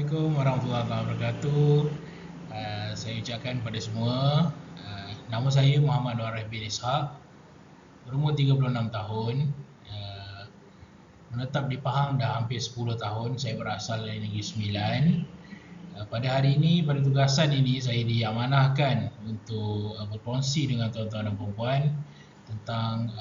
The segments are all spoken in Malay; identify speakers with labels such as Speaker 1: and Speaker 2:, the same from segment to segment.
Speaker 1: Assalamualaikum warahmatullahi wabarakatuh. Saya ucapkan kepada semua, nama saya Muhammad Warif bin Ishaq, berumur 36 tahun, menetap di Pahang dah hampir 10 tahun. Saya berasal dari Negeri Sembilan. Pada hari ini, pada tugasan ini, saya diamanahkan untuk berkongsi dengan tuan-tuan dan puan-puan tentang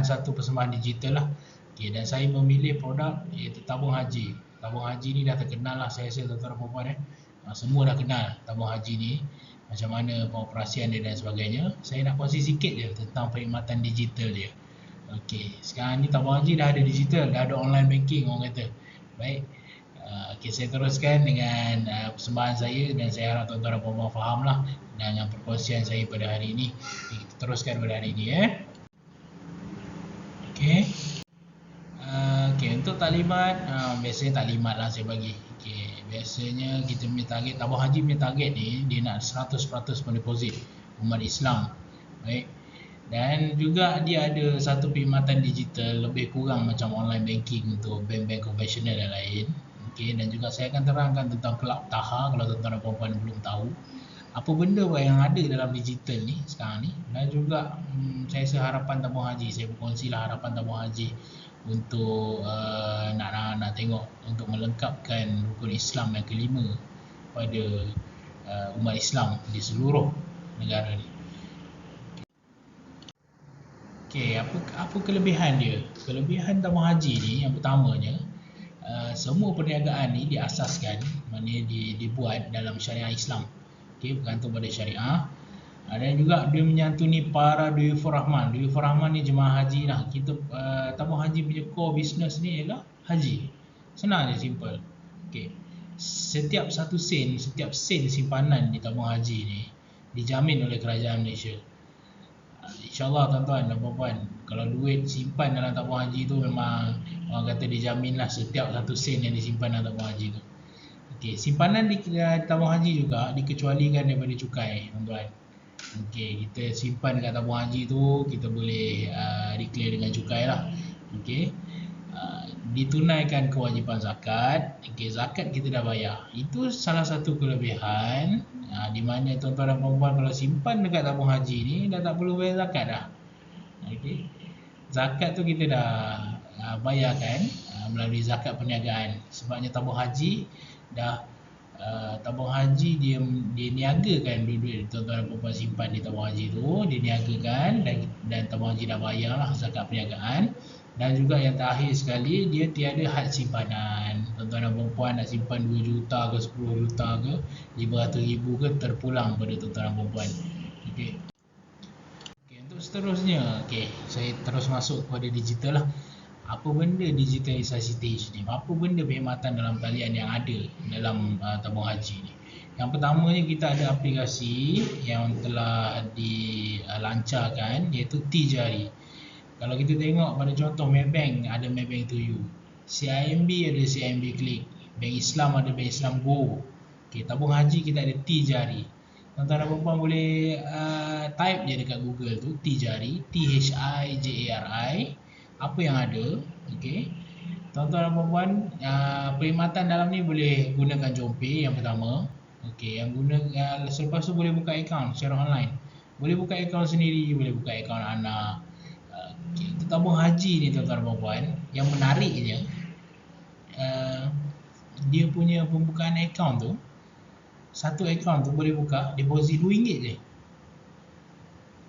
Speaker 1: satu persembahan digital lah. Okay, dan saya memilih produk iaitu tabung haji. Tabung haji ni dah terkenal lah, saya rasa tuan-tuan dan puan-puan semua dah kenal tabung haji ni, macam mana pengoperasian dia dan sebagainya. Saya nak kongsi sikit je tentang perkhidmatan digital dia. Okey, sekarang ni tabung haji dah ada digital, dah ada online banking orang kata. Baik. Okey, saya teruskan dengan persembahan saya dan saya harap tuan-tuan dan puan-puan faham lah dengan perkongsian saya pada hari ini. Kita teruskan pada hari ini Okey. Okey, untuk taklimat, biasanya taklimat lah saya bagi. Okey, biasanya kita punya target, tabung haji punya target ni dia nak 100% pendeposit umat Islam. Baik. Dan juga dia ada satu perkhidmatan digital lebih kurang macam online banking untuk bank-bank konvensional dan lain. Okey, dan juga saya akan terangkan tentang kelab Taha kalau tuan-tuan dan puan-puan belum tahu apa benda yang ada dalam digital ni sekarang ni. Dan juga saya rasa harapan tabung haji, saya berkongsilah harapan tabung haji untuk nak tengok untuk melengkapkan rukun Islam yang kelima pada umat Islam di seluruh negara ni. Okey, apa kelebihan dia? Kelebihan tabung haji ni yang pertamanya, semua perniagaan ni diasaskan, maknanya dibuat dalam syariah Islam. Okey, bergantung pada syariah. Dan juga dia menyantuni para Duyufur Rahman. Duyufur Rahman ni jemaah haji lah. Kita tabung haji punya core business ni ialah haji. Senang je, simple. Okey. Setiap sen simpanan di tabung haji ni dijamin oleh kerajaan Malaysia. InsyaAllah tuan-tuan dan puan-puan, kalau duit simpan dalam tabung haji tu memang orang kata dijamin lah setiap 1 sen yang disimpan dalam tabung haji tu. Okey, simpanan di tabung haji juga dikecualikan daripada cukai, tuan-tuan. Okey, kita simpan dekat tabung haji tu, kita boleh declare dengan cukai lah. Okey, ditunaikan kewajipan zakat. Okey, zakat kita dah bayar. Itu salah satu kelebihan di mana tuan-tuan dan puan-puan kalau simpan dekat tabung haji ni dah tak perlu bayar zakat dah. Okey, zakat tu kita dah bayarkan melalui zakat perniagaan. Sebabnya tabung haji dah tabung haji dia niagakan duit tuan-tuan dan puan-puan simpan di tabung haji tu, dia niagakan dan tabung haji dah bayar lah zakat perniagaan. Dan juga yang terakhir sekali, dia tiada had simpanan. Tuan-tuan dan puan-puan nak simpan 2 juta ke 10 juta ke 500,000 ke terpulang pada tuan-tuan dan puan-puan. Okey. Okey, untuk seterusnya, okey, saya terus masuk kepada digital lah. Apa benda digitalisasi stage ni? Apa benda perkhidmatan dalam talian yang ada dalam tabung haji ni? Yang pertamanya kita ada aplikasi yang telah dilancarkan iaitu Tijari. Kalau kita tengok pada contoh Maybank, ada Maybank to You. CIMB ada CIMB Click. Bank Islam ada Bank Islam Go. Okay, tabung haji kita ada Tijari. Tuan-tuan dan puan-puan boleh type je dekat Google tu Tijari, THIJARI. Apa yang ada, okey. Tuan-tuan dan puan-puan, perkhidmatan dalam ni boleh gunakan Jompay yang pertama. Okey, yang selepas tu boleh buka akaun secara online. Boleh buka akaun sendiri, boleh buka akaun anak. Okey, untuk tabung haji ni tuan-tuan dan puan-puan, yang menariknya dia punya pembukaan akaun tu, satu akaun tu boleh buka deposit RM2 je.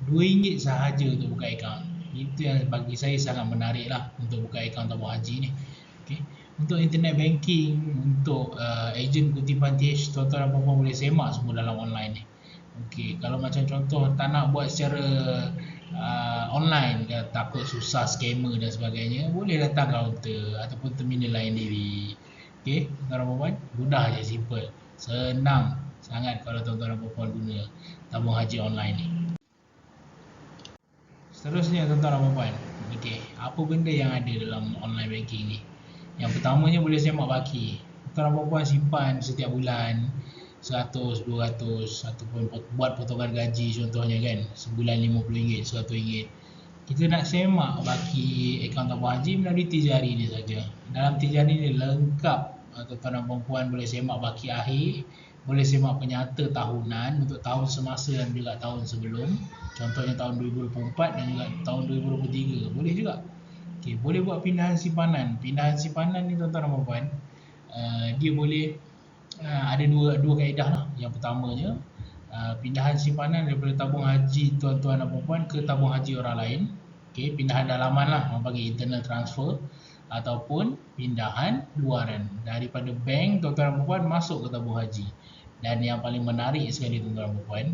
Speaker 1: RM2 sahaja untuk buka akaun. Itu yang bagi saya sangat menarik lah untuk buka akaun tabung haji ni. Okay. Untuk internet banking, untuk ejen kutipan TH, tuan-tuan dan puan-puan boleh semak semua dalam online ni. Okay. Kalau macam contoh tak nak buat secara online, takut susah scammer dan sebagainya, boleh datang kaunter ataupun terminal lain diri. Okay, tuan-tuan dan puan-puan, mudah je, simple, senang sangat kalau tuan-tuan dan puan-puan guna tabung haji online ni. Seterusnya tuan-tuan dan puan-puan, okey, apa benda yang ada dalam online banking ni? Yang pertamanya boleh semak baki. Tuan-tuan dan puan-puan simpan setiap bulan 100, 200 ataupun buat potongan gaji contohnya kan, sebulan RM50, RM100. Kita nak semak baki akaun tabung haji melalui Tijari ni saja. Dalam Tijari ni lengkap tuan-tuan dan puan boleh semak baki akhir, boleh semak penyata tahunan untuk tahun semasa dan juga tahun sebelum. Contohnya tahun 2024 dan juga tahun 2023. Boleh juga. Okey, boleh buat pindahan simpanan. Pindahan simpanan ni tuan-tuan dan puan, dia boleh ada dua kaedah lah. Yang pertamanya, pindahan simpanan daripada tabung haji tuan-tuan dan puan ke tabung haji orang lain. Okey, pindahan dalaman lah, orang panggil internal transfer, ataupun pindahan luaran daripada bank tuan-tuan dan puan masuk ke tabung haji. Dan yang paling menarik sekali tuan-tuan dan puan,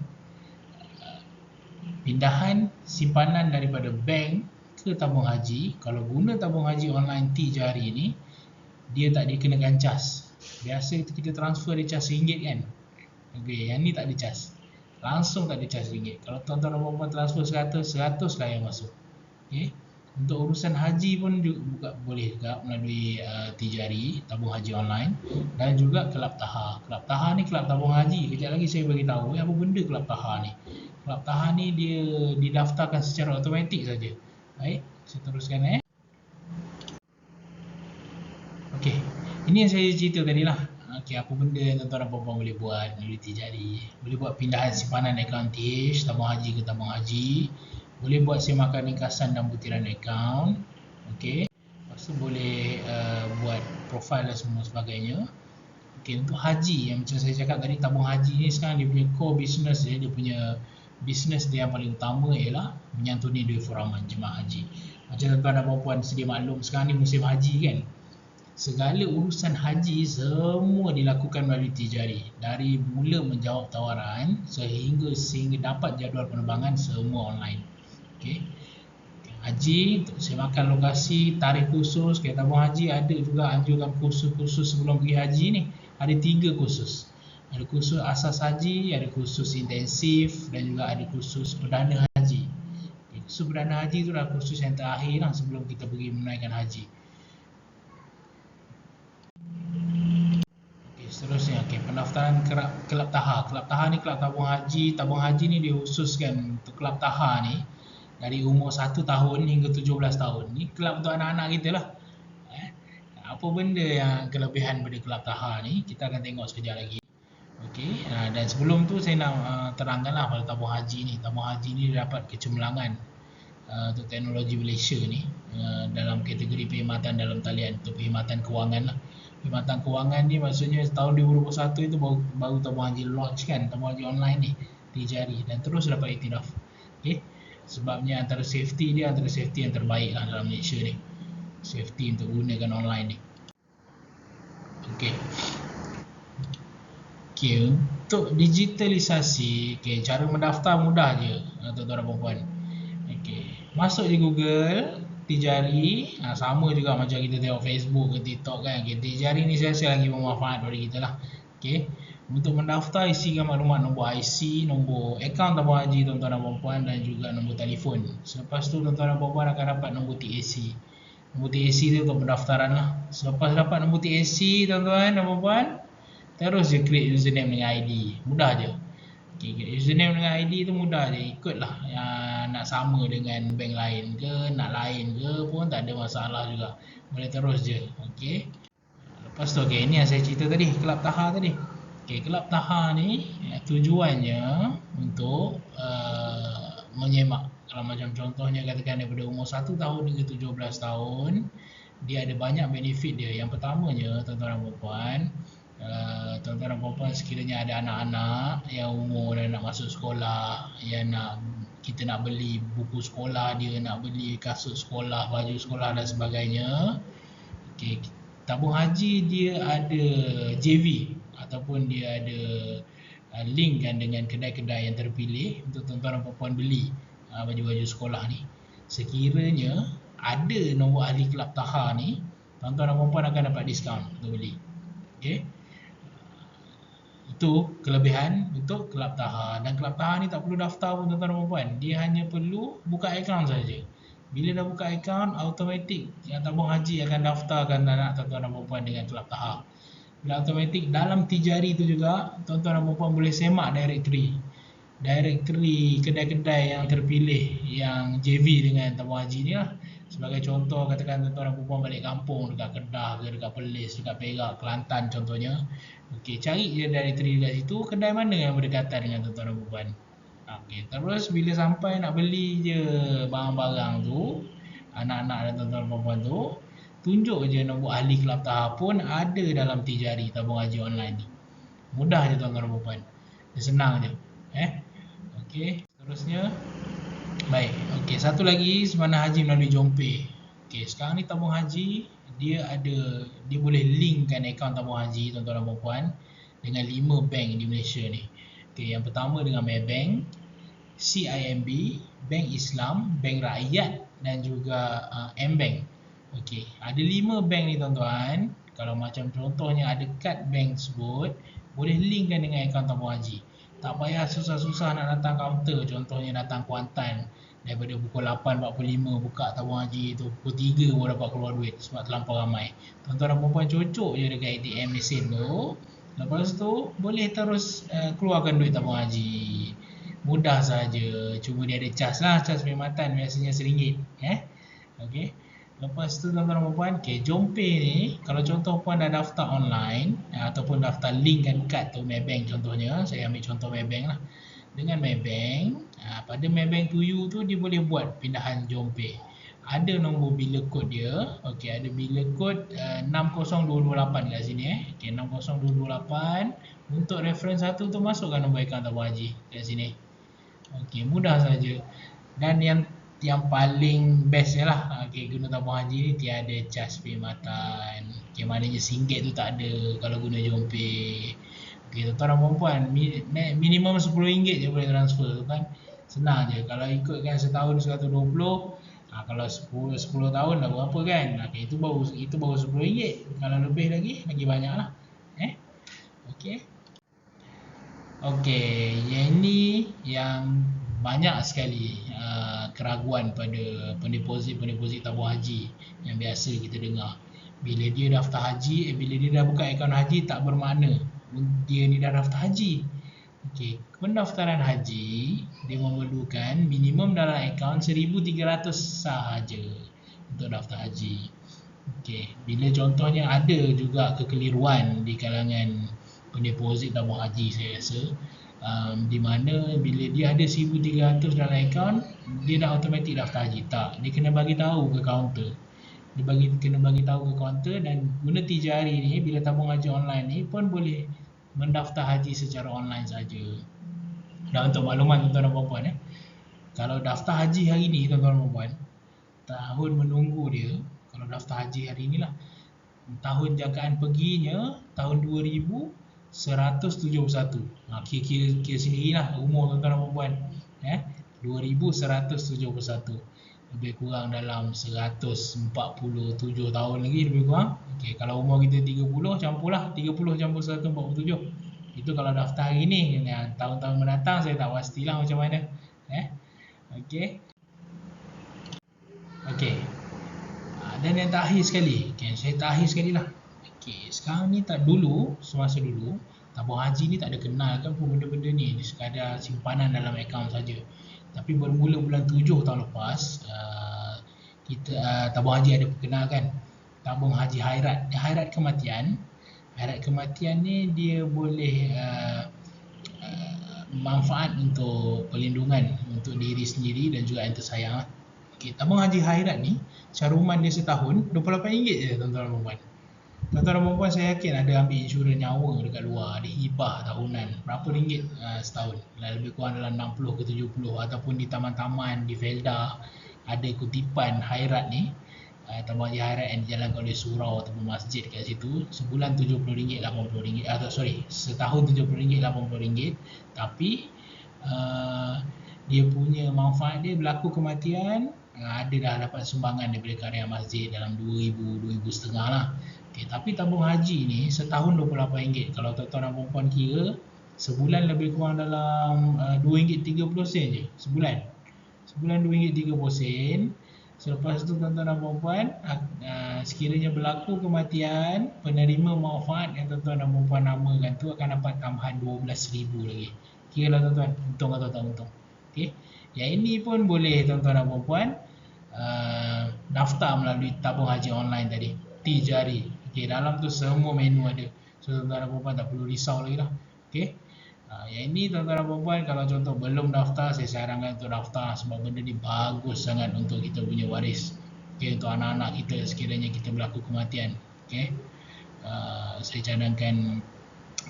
Speaker 1: pindahan simpanan daripada bank ke tabung haji, kalau guna tabung haji online T-Jari ni, dia tak dikenakan cas. Biasa kita transfer dia cas RM1 kan. Okay, yang ni tak ada cas. Langsung tak ada cas RM1. Kalau tuan-tuan dan puan transfer 100, 100 lah yang masuk. Okay. Untuk urusan haji pun juga boleh juga melalui T-Jari, tabung haji online, dan juga Kelab Taha. Kelab Taha ni kelab tabung haji. Kejap lagi saya bagi tahu apa benda Kelab Taha ni. Kelab Taha ni dia didaftarkan secara automatik saja. Baik, saya teruskan Okey, ini yang saya cerita tadi lah. Okey, apa benda yang tuan-tuan dan puan boleh buat melalui T-Jari. Boleh buat pindahan simpanan akaun TH, tabung haji ke tabung haji. Boleh buat semakan ringkasan dan butiran akaun. Okey, lepas tu boleh buat profil dan semua sebagainya. Okey, untuk haji yang macam saya cakap tadi, tabung haji ni sekarang dia punya core business dia punya business dia yang paling utama ialah menyantuni duit furaman jemaah haji. Macam tuan-tuan dan puan sedia maklum, sekarang ni musim haji kan. Segala urusan haji semua dilakukan melalui T-Jari. Dari mula menjawab tawaran sehingga dapat jadual penerbangan semua online. Okey. Haji, untuk semakan lokasi, tarikh khusus, tabung haji ada juga anjurkan kursus-kursus sebelum pergi haji ni. Ada 3 kursus. Ada kursus asas haji, ada kursus intensif dan juga ada kursus perdana haji. Kursus perdana haji tu adalah kursus yang terakhir lah sebelum kita pergi menunaikan haji. Seterusnya, pendaftaran Kelab Taha. Kelab Taha ni kelab tabung haji. Tabung haji ni dikhususkan untuk Kelab Taha ni dari umur 1 tahun hingga 17 tahun. Ni kelab untuk anak-anak kita lah. Apa benda yang kelebihan pada Kelab Taha ni, kita akan tengok sekejap lagi. Okey, dan sebelum tu saya nak terangkanlah pada tabung haji ni. Tabung haji ni dapat kecemerlangan untuk teknologi Malaysia ni dalam kategori perkhidmatan dalam talian, untuk perkhidmatan kewangan lah. Perkhidmatan kewangan ni maksudnya tahun 2021 itu baru tabung haji launch kan, tabung haji online ni T-Jari, dan terus dapat iktiraf. Okey, sebabnya antara safety dia antara safety yang terbaik lah dalam Malaysia ni, safety untuk gunakan online ni. Okey. Okey, untuk digitalisasi, cara mendaftar mudah je tuan-tuan dan puan. Okey, masuk di Google T-Jari, sama juga macam kita tengok Facebook ke TikTok kan. T-Jari ni saya rasa lagi bermanfaat bagi kita lah. Okey, untuk mendaftar isikan maklumat nombor IC, nombor akaun tabung haji tuan-tuan dan puan dan juga nombor telefon. Selepas tu tuan-tuan dan puan akan dapat nombor TAC. Nombor TAC tu untuk pendaftaran lah. Selepas dapat nombor TAC tuan-tuan dan puan, terus je create username dengan ID. Mudah je. Okay, username dengan ID tu mudah je, ikutlah nak sama dengan bank lain ke, nak lain ke pun tak ada masalah juga, boleh terus je. Okey, lepas tu ini yang saya cerita tadi, Kelab Taha tadi. Okey, Kelab Taha ni tujuannya untuk menyemak. Kalau macam contohnya katakan daripada umur 1 tahun hingga 17 tahun, dia ada banyak benefit dia. Yang pertamanya tuan-tuan dan puan, tuan-tuan dan puan sekiranya ada anak-anak yang umur dah nak masuk sekolah, yang kita nak beli buku sekolah dia, nak beli kasut sekolah, baju sekolah dan sebagainya. Okey, tabung haji dia ada JV ataupun dia ada link kan dengan kedai-kedai yang terpilih untuk tuan-tuan dan puan beli baju-baju sekolah ni. Sekiranya ada nombor ahli Kelab Taha ni, tuan-tuan dan puan akan dapat diskaun untuk beli. Okey, itu kelebihan untuk Kelab Taha. Dan Kelab Taha ni tak perlu daftar pun tuan-tuan dan puan, dia hanya perlu buka akaun saja. Bila dah buka akaun, automatik yang tabung haji akan daftarkan anak tuan-tuan dan puan dengan Kelab Taha. Bila automatik, dalam T-Jari tu juga tuan-tuan dan puan boleh semak directory. directory kedai-kedai yang terpilih yang JV dengan tabung haji ni lah. Sebagai contoh, katakan tuan-tuan dan puan balik kampung dekat Kedah ke, dekat Perlis, dekat Perak, Kelantan contohnya. Okey, cari je directory dekat situ, kedai mana yang berdekatan dengan tuan-tuan dan puan. Okey, terus bila sampai nak beli je barang-barang tu, anak-anak dan tuan-tuan dan puan tu, tunjuk je nombor ahli kelab tahap pun ada dalam Tijari tabung haji online ni. Mudah je tuan-tuan dan puan. Dia senang je. Okey, seterusnya. Baik, okey, satu lagi Simpanan Haji melalui Jompe. Okey, sekarang ni tabung haji dia boleh linkkan akaun tabung haji tuan-tuan dan puan dengan 5 bank di Malaysia ni. Okey, yang pertama dengan Maybank, CIMB, Bank Islam, Bank Rakyat dan juga M-Bank. Okey, ada 5 bank ni tuan-tuan. Kalau macam contohnya ada kad bank tersebut, boleh linkkan dengan akaun tabung haji. Tak payah susah-susah nak datang kaunter, contohnya datang Kuantan daripada pukul 8.45 buka tabung haji tu, pukul 3 baru dapat keluar duit sebab terlampau ramai. Tuan-tuan dan puan cocok je dekat ATM mesin tu, lepas tu boleh terus keluarkan duit tabung haji. Mudah saja, cuma dia ada cas lah, cas perkhidmatan biasanya RM1. Okey. Lepas tu tuan-tuan dan puan, Jompe ni kalau contoh puan dah daftar online ataupun daftar link kan kad tu Maybank contohnya, saya ambil contoh Maybank lah. Dengan Maybank, pada Maybank to you tu dia boleh buat pindahan Jompe. Ada nombor bila kod dia. Okey, ada bila kod 60228 kat sini Okey, 60228. Untuk reference satu tu masukkan nombor akaun tabung haji kat sini. Okey, mudah saja. Dan yang paling best je lah, guna tabung haji ni tiada cas perkhidmatan. Maknanya RM1 tu tak ada kalau guna Jompe. Tuan-tuan dan puan, minimum RM10 je boleh transfer tu kan. Senang je. Kalau ikutkan setahun 120, kalau 10 tahun dah berapa kan. Itu baru RM10. Kalau lebih lagi banyak lah. Okey, yang ni yang banyak sekali keraguan pada pendeposit tabung haji yang biasa kita dengar. Bila dia daftar haji, bila dia dah buka akaun haji tak bermakna dia ni dah daftar haji. Okey, pendaftaran haji dia memerlukan minimum dalam akaun 1,300 sahaja untuk daftar haji. Okey, bila contohnya ada juga kekeliruan di kalangan pendeposit tabung haji saya rasa, di mana bila dia ada 1,300 dalam akaun, dia dah automatik daftar haji. Tak, dia kena bagi tahu ke kaunter. Kena bagi tahu ke kaunter, dan guna Tijari ni bila tabung haji online ni pun boleh mendaftar haji secara online saja. Dan untuk makluman tuan-tuan dan puan, kalau daftar haji hari ni tuan-tuan dan puan, tahun menunggu dia kalau daftar haji hari ni lah, tahun jangkaan perginya tahun 2171. Kira sendirilah umur tuan-tuan dan puan. 2171. Lebih kurang dalam 147 tahun lagi lebih kurang. Okey, kalau umur kita 30, campurlah 30 campur 147. Itu kalau daftar hari ni. Tahun-tahun mendatang saya tak pastilah macam mana. Okey. Dan yang terakhir sekali, saya terakhir sekali lah. Okey, sekarang ni semasa dulu, tabung haji ni tak ada kenalkan pun benda-benda ni. Dia sekadar simpanan dalam akaun saja. Tapi bermula bulan 7 tahun lepas, tabung haji ada perkenalkan tabung haji khairat. Khairat kematian. Khairat kematian ni dia boleh manfaat untuk perlindungan untuk diri sendiri dan juga yang tersayang. Okey, tabung haji khairat ni caruman dia setahun RM28 je tuan-tuan dan puan. Tuan-tuan dan puan, saya yakin ada ambil insurans nyawa dekat luar, ada hibah tahunan berapa ringgit setahun, lebih kurang dalam 60 ke 70, ataupun di taman-taman, di Felda ada kutipan khairat ni, tabung haji khairat yang dijalankan oleh surau ataupun masjid kat situ. Sebulan RM70, RM80, setahun RM70, RM80. Tapi dia punya manfaat dia, berlaku kematian, ada dah dapat sumbangan daripada karya masjid dalam RM2,000 lah. Okay, tapi tabung haji ni setahun RM28. Kalau tuan-tuan dan puan kira, sebulan lebih kurang dalam RM2.30 je sebulan. Sebulan RM2.30. Selepas tu tuan-tuan dan puan, sekiranya berlaku kematian, penerima manfaat yang tuan-tuan dan puan namakan tu akan dapat tambahan RM12,000 lagi. Kira lah tuan-tuan, untung atau tak untung. Okay. Yang ini pun boleh tuan-tuan dan puan-puan daftar melalui tabung haji online tadi, Tijari. Okay, dalam tu semua menu ada. So tuan-tuan dan puan-puan tak perlu risau lagi lah. Okay. Yang ini tuan-tuan dan puan-puan, kalau contoh belum daftar, saya sarankan untuk daftar sebab benda ni bagus sangat untuk kita punya waris. Okay, untuk anak-anak kita sekiranya kita berlaku kematian. Okay. Saya cadangkan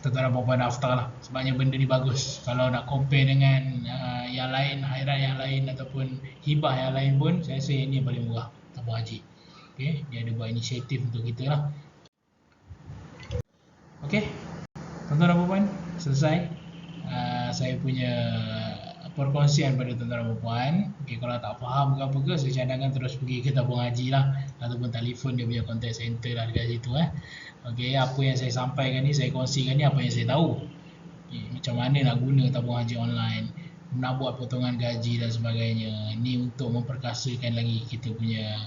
Speaker 1: tuan-tuan dan puan-puan daftar lah, sebabnya benda ni bagus. Kalau nak compare dengan yang lain, khairat yang lain ataupun hibah yang lain pun, saya rasa ini yang paling murah, tabung haji. Okay, dia ada buat inisiatif untuk kita lah. Okay, tuan-tuan dan puan-puan, selesai saya punya perkongsian pada tuan-tuan dan puan. Okay, kalau tak faham ke apa ke, saya cadangkan terus pergi ke tabung haji lah, ataupun telefon dia punya contact center lah dekat situ. Okay, apa yang saya sampaikan ni, saya kongsikan ni apa yang saya tahu. Okay, macam mana nak guna tabung haji online, nak buat potongan gaji dan sebagainya. Ni untuk memperkasakan lagi kita punya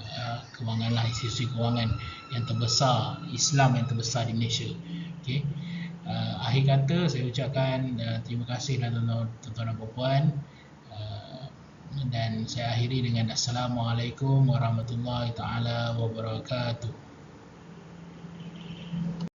Speaker 1: kewangan lah, institusi kewangan yang terbesar, Islam yang terbesar di Malaysia. Okay. Akhir kata saya ucapkan terima kasih lah tuan-tuan dan puan-puan, dan saya akhiri dengan Assalamualaikum warahmatullahi taala wabarakatuh.